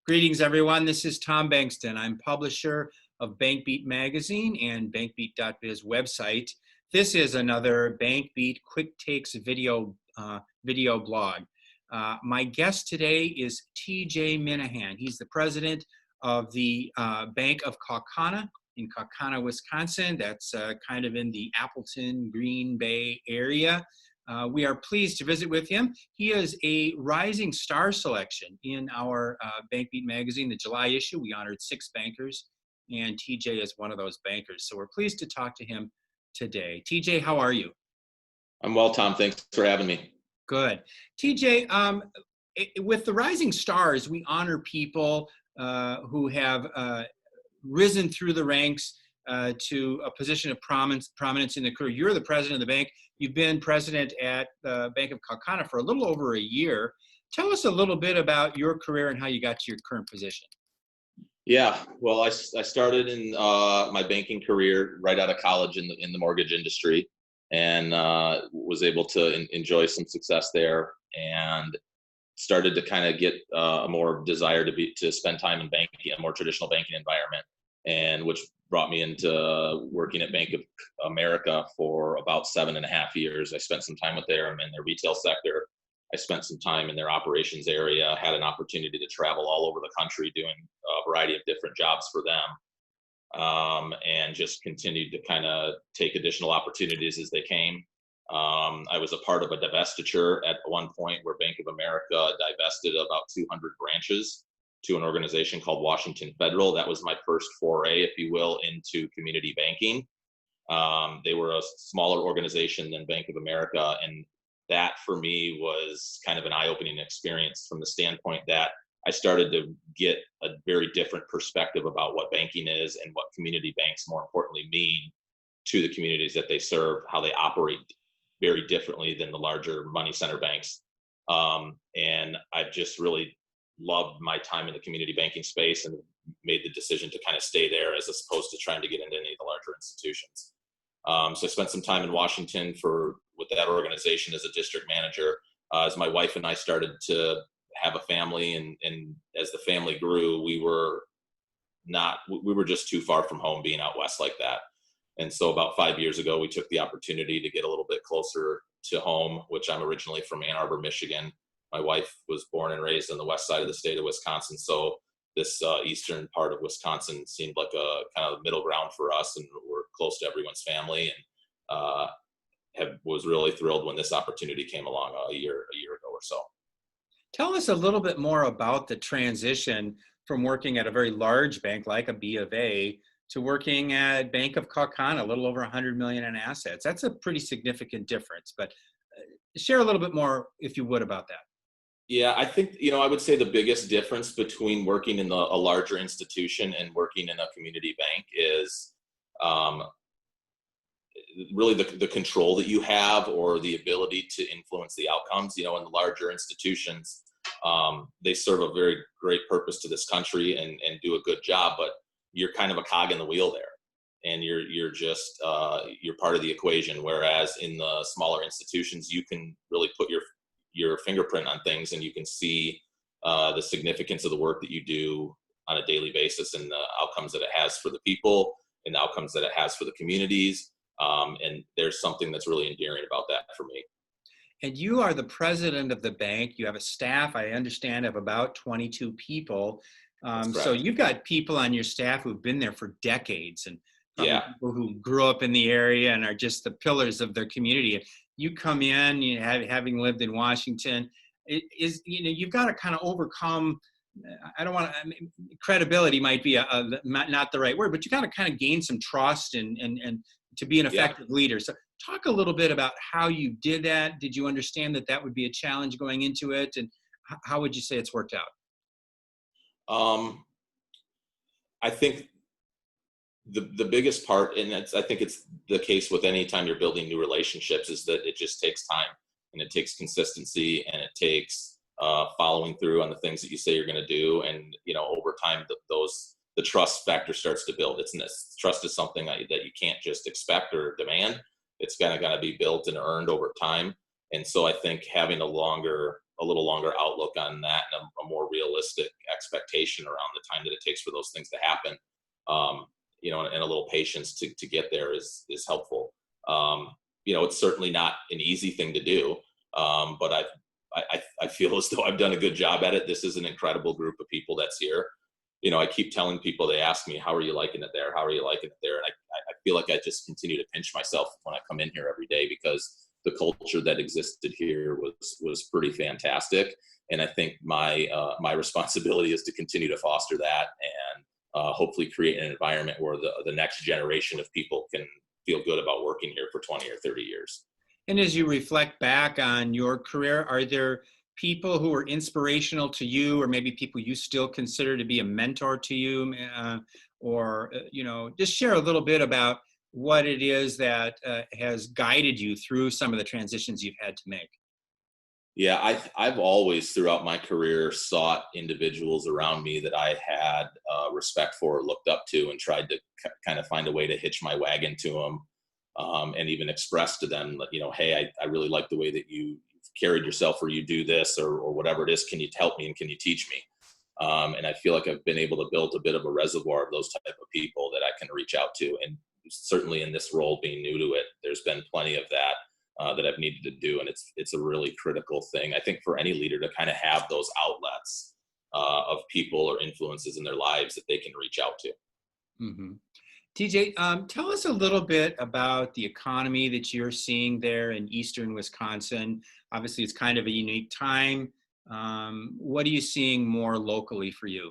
Greetings, everyone. This is Tom Bankston. I'm publisher of BankBeat magazine and BankBeat.biz website. This is another BankBeat Quick Takes video blog. My guest today is TJ Minnehan. He's the president of the Bank of Kaukauna in Kaukauna, Wisconsin. That's kind of in the Appleton, Green Bay area. We are pleased to visit with him. He is a rising star selection in our BankBeat magazine, the July issue. We honored 6 bankers, and TJ is one of those bankers. So we're pleased to talk to him today. TJ, how are you? I'm well, Tom. Thanks for having me. Good. TJ, with the Rising Stars, we honor people who have risen through the ranks to a position of prominence in the career. You're the president of the bank. You've been president at the Bank of Kaukauna for a little over a year. Tell us a little bit about your career and how you got to your current position. Yeah, well, I started in my banking career right out of college in the mortgage industry, and was able to enjoy some success there, and started to kind of get a more desire to spend time in banking, a more traditional banking environment, and which brought me into working at Bank of America for about 7.5 years. I spent some time with them in their retail sector. I spent some time in their operations area, had an opportunity to travel all over the country doing a variety of different jobs for them, and just continued to kind of take additional opportunities as they came. I was a part of a divestiture at one point where Bank of America divested about 200 branches to an organization called Washington Federal. That was my first foray, if you will, into community banking. They were a smaller organization than Bank of America, and that for me was kind of an eye-opening experience from the standpoint that I started to get a very different perspective about what banking is and what community banks, more importantly, mean to the communities that they serve, how they operate very differently than the larger money center banks. And I've just really loved my time in the community banking space and made the decision to kind of stay there as opposed to trying to get into any of the larger institutions. So I spent some time in Washington with that organization as a district manager. As my wife and I started to have a family, and as the family grew, we were just too far from home being out west like that. And so about 5 years ago, we took the opportunity to get a little bit closer to home, which I'm originally from Ann Arbor, Michigan. My wife was born and raised on the west side of the state of Wisconsin. So this eastern part of Wisconsin seemed like a kind of middle ground for us, and we're close to everyone's family, and was really thrilled when this opportunity came along a year ago or so. Tell us a little bit more about the transition from working at a very large bank like a B of A to working at Bank of Kaukauna, a little over 100 million in assets. That's a pretty significant difference, but share a little bit more, if you would, about that. Yeah, I think, I would say the biggest difference between working in a larger institution and working in a community bank is really the control that you have, or the ability to influence the outcomes. In the larger institutions, they serve a very great purpose to this country and do a good job, but you're kind of a cog in the wheel there, and you're just you're part of the equation. Whereas in the smaller institutions, you can really put your fingerprint on things, and you can see the significance of the work that you do on a daily basis, and the outcomes that it has for the people, and the outcomes that it has for the communities. And there's something that's really endearing about that for me. And you are the president of the bank. You have a staff, I understand, of about 22 people. So you've got people on your staff who've been there for decades, and people who grew up in the area and are just the pillars of their community. You come in, having lived in Washington, you've got to kind of overcome. I don't want to. Credibility might be not the right word, but you got to kind of gain some trust and to be an effective leader. So talk a little bit about how you did that. Did you understand that would be a challenge going into it, and how would you say it's worked out? I think the biggest part, and I think it's the case with any time you're building new relationships, is that it just takes time, and it takes consistency, and it takes following through on the things that you say you're going to do. And over time, the trust factor starts to build. Trust is something that you can't just expect or demand. It's going to be built and earned over time. And so I think having a longer a little longer outlook on that and a more realistic expectation around the time that it takes for those things to happen. And a little patience to get there is helpful. It's certainly not an easy thing to do, but I feel as though I've done a good job at it. This is an incredible group of people that's here. I keep telling people, they ask me, how are you liking it there? How are you liking it there? And I feel like I just continue to pinch myself when I come in here every day, because the culture that existed here was pretty fantastic. And I think my responsibility is to continue to foster that and hopefully create an environment where the next generation of people can feel good about working here for 20 or 30 years. And as you reflect back on your career, are there people who are inspirational to you, or maybe people you still consider to be a mentor to you, just share a little bit about what it is that has guided you through some of the transitions you've had to make? Yeah, I've always throughout my career sought individuals around me that I had respect for, looked up to, and tried to kind of find a way to hitch my wagon to them, and even express to them that, hey, I really like the way that you carried yourself, or you do this, or whatever it is. Can you help me and can you teach me? And I feel like I've been able to build a bit of a reservoir of those type of people that I can reach out to. And certainly in this role, being new to it, there's been plenty of that that I've needed to do. And it's a really critical thing, I think, for any leader to kind of have those outlets of people or influences in their lives that they can reach out to. Mm-hmm. TJ, tell us a little bit about the economy that you're seeing there in eastern Wisconsin. Obviously, it's kind of a unique time. What are you seeing more locally for you?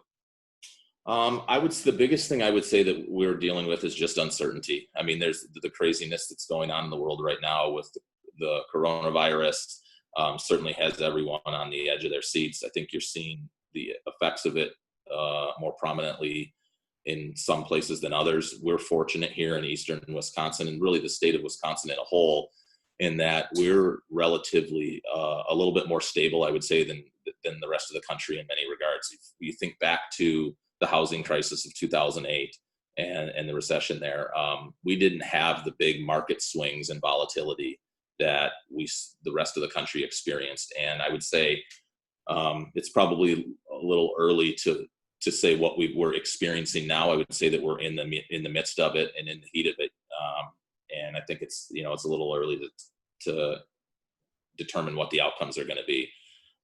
The biggest thing I would say that we're dealing with is just uncertainty. I mean, there's the craziness that's going on in the world right now with the coronavirus. Certainly has everyone on the edge of their seats. I think you're seeing the effects of it more prominently in some places than others. We're fortunate here in eastern Wisconsin, and really the state of Wisconsin in a whole, in that we're relatively a little bit more stable, I would say, than the rest of the country in many regards. If you think back to the housing crisis of 2008 and the recession there, we didn't have the big market swings and volatility that the rest of the country experienced. And I would say it's probably a little early to say what we're experiencing now. I would say that we're in the midst of it and in the heat of it. And I think it's a little early to determine what the outcomes are going to be.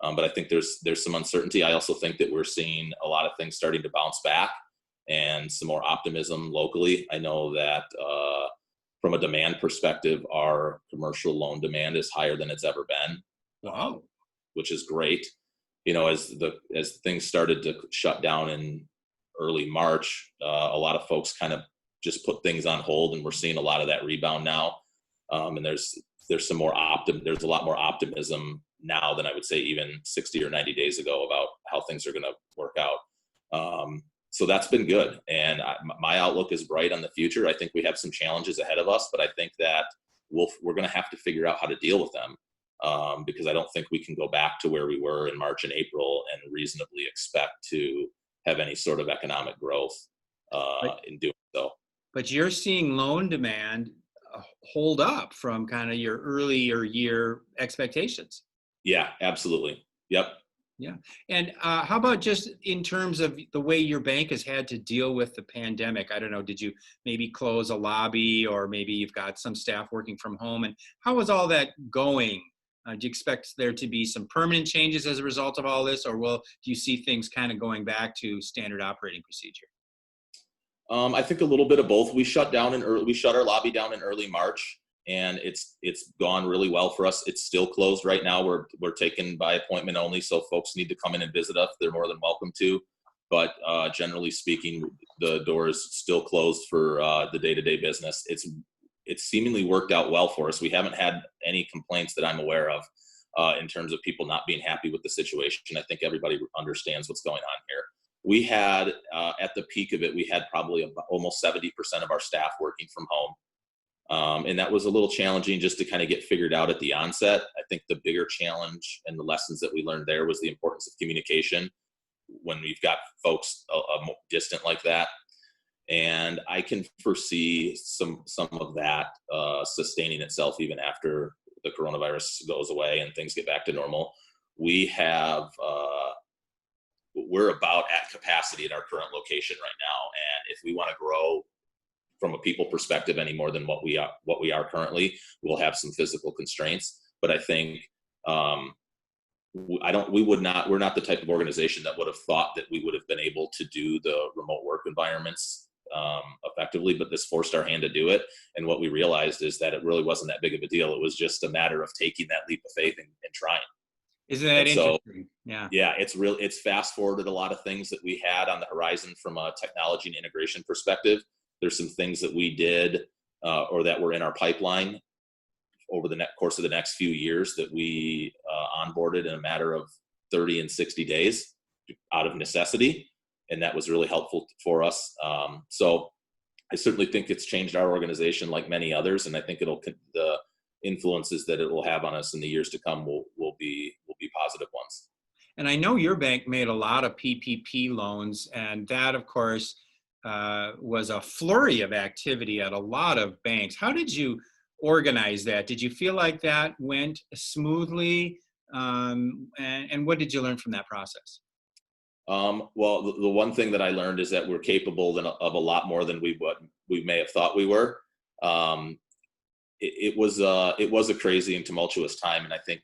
But I think there's some uncertainty. I also think that we're seeing a lot of things starting to bounce back and some more optimism locally. I know that from a demand perspective, our commercial loan demand is higher than it's ever been. Wow. Which is great. As things started to shut down in early March, a lot of folks kind of just put things on hold, and we're seeing a lot of that rebound now. And there's some more there's a lot more optimism now than I would say even 60 or 90 days ago about how things are going to work out. So that's been good. And my outlook is bright on the future. I think we have some challenges ahead of us, but I think that we're going to have to figure out how to deal with them. Because I don't think we can go back to where we were in March and April and reasonably expect to have any sort of economic growth in doing so. But you're seeing loan demand hold up from kind of your earlier year expectations. Yeah, absolutely. Yep. Yeah. And how about just in terms of the way your bank has had to deal with the pandemic? I don't know, did you maybe close a lobby, or maybe you've got some staff working from home? And how is all that going? Do you expect there to be some permanent changes as a result of all this, or do you see things kind of going back to standard operating procedure? I think a little bit of both. We shut our lobby down in early March, and it's gone really well for us. It's still closed right now. We're taken by appointment only, so folks need to come in and visit us. They're more than welcome to. But generally speaking, the door is still closed for the day-to-day business. It's seemingly worked out well for us. We haven't had any complaints that I'm aware of in terms of people not being happy with the situation. I think everybody understands what's going on here. We had, at the peak of it, we had probably almost 70% of our staff working from home. And that was a little challenging just to kind of get figured out at the onset. I think the bigger challenge and the lessons that we learned there was the importance of communication when we've got folks distant like that. And I can foresee some of that sustaining itself even after the coronavirus goes away and things get back to normal. we have, we're about at capacity at our current location right now. And if we want to grow from a people perspective any more than what we are currently, we'll have some physical constraints. But I think, we're not the type of organization that would have thought that we would have been able to do the remote work environments effectively, but this forced our hand to do it. And what we realized is that it really wasn't that big of a deal. It was just a matter of taking that leap of faith and trying. Isn't that And so, interesting? Yeah. yeah, it's fast forwarded a lot of things that we had on the horizon from a technology and integration perspective. There's some things that we did or that were in our pipeline over the course of the next few years that we onboarded in a matter of 30 and 60 days out of necessity. And that was really helpful for us. So I certainly think it's changed our organization like many others. And I think the influences that it will have on us in the years to come will be positive ones. And I know your bank made a lot of PPP loans, and that, of course, was a flurry of activity at a lot of banks. How did you organize that? Did you feel like that went smoothly? And what did you learn from that process? Well, the one thing that I learned is that we're capable of a lot more than we may have thought we were. It was a crazy and tumultuous time, and I think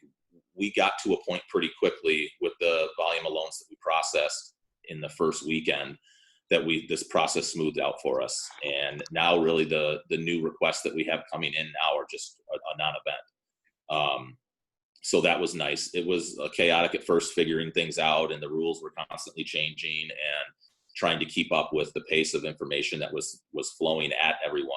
we got to a point pretty quickly with the volume of loans that we processed in the first weekend that this process smoothed out for us. And now really the new requests that we have coming in now are just a non-event. So that was nice. It was chaotic at first figuring things out, and the rules were constantly changing, and trying to keep up with the pace of information that was flowing at everyone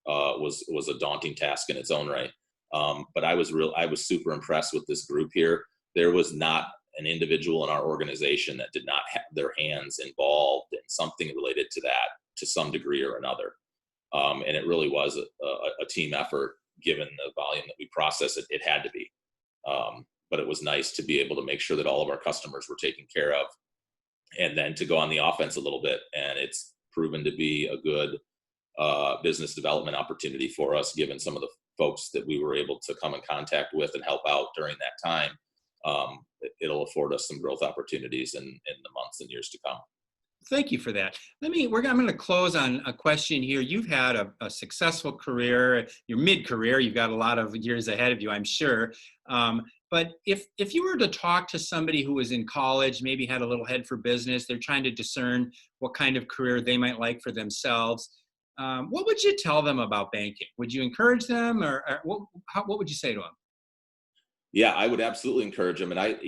was a daunting task in its own right. But I was super impressed with this group here. There was not an individual in our organization that did not have their hands involved in something related to that to some degree or another. And it really was a team effort given the volume that we processed. It had to be. But it was nice to be able to make sure that all of our customers were taken care of, and then to go on the offense a little bit. And it's proven to be a good business development opportunity for us, given some of the folks that we were able to come in contact with and help out during that time. It'll afford us some growth opportunities in the months and years to come. Thank you for that. I'm going to close on a question here. You've had a successful career, your mid-career. You've got a lot of years ahead of you, I'm sure. But if you were to talk to somebody who was in college, maybe had a little head for business, they're trying to discern what kind of career they might like for themselves, what would you tell them about banking? Would you encourage them, or what would you say to them? Yeah, I would absolutely encourage them. And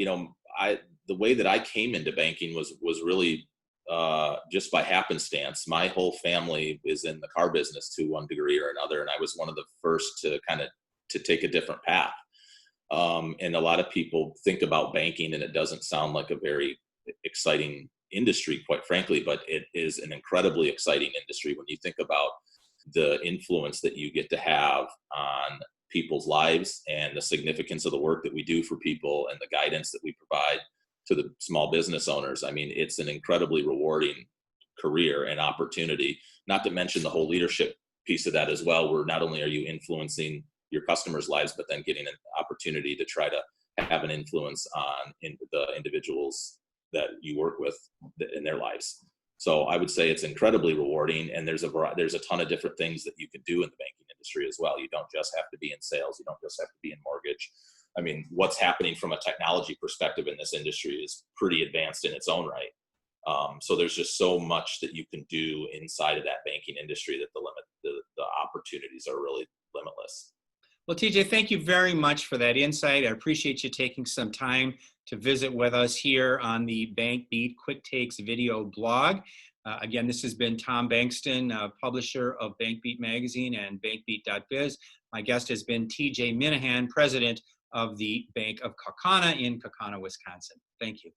the way that I came into banking was really just by happenstance. My whole family is in the car business to one degree or another, and I was one of the first to take a different path. And a lot of people think about banking, and it doesn't sound like a very exciting industry, quite frankly, but it is an incredibly exciting industry when you think about the influence that you get to have on people's lives and the significance of the work that we do for people and the guidance that we provide to the small business owners. I mean, it's an incredibly rewarding career and opportunity, not to mention the whole leadership piece of that as well, where not only are you influencing your customers' lives, but then getting an opportunity to try to have an influence on the individuals that you work with in their lives. So I would say it's incredibly rewarding, and there's a ton of different things that you can do in the banking industry as well. You don't just have to be in sales. You don't just have to be in mortgage. I mean, what's happening from a technology perspective in this industry is pretty advanced in its own right. So there's just so much that you can do inside of that banking industry that the opportunities are really limitless. Well, TJ, thank you very much for that insight. I appreciate you taking some time to visit with us here on the Bank Beat Quick Takes video blog. Again, this has been Tom Bankston, publisher of Bank Beat Magazine and bankbeat.biz. My guest has been TJ Minnehan, president of the Bank of Kaukauna in Kaukauna, Wisconsin. Thank you.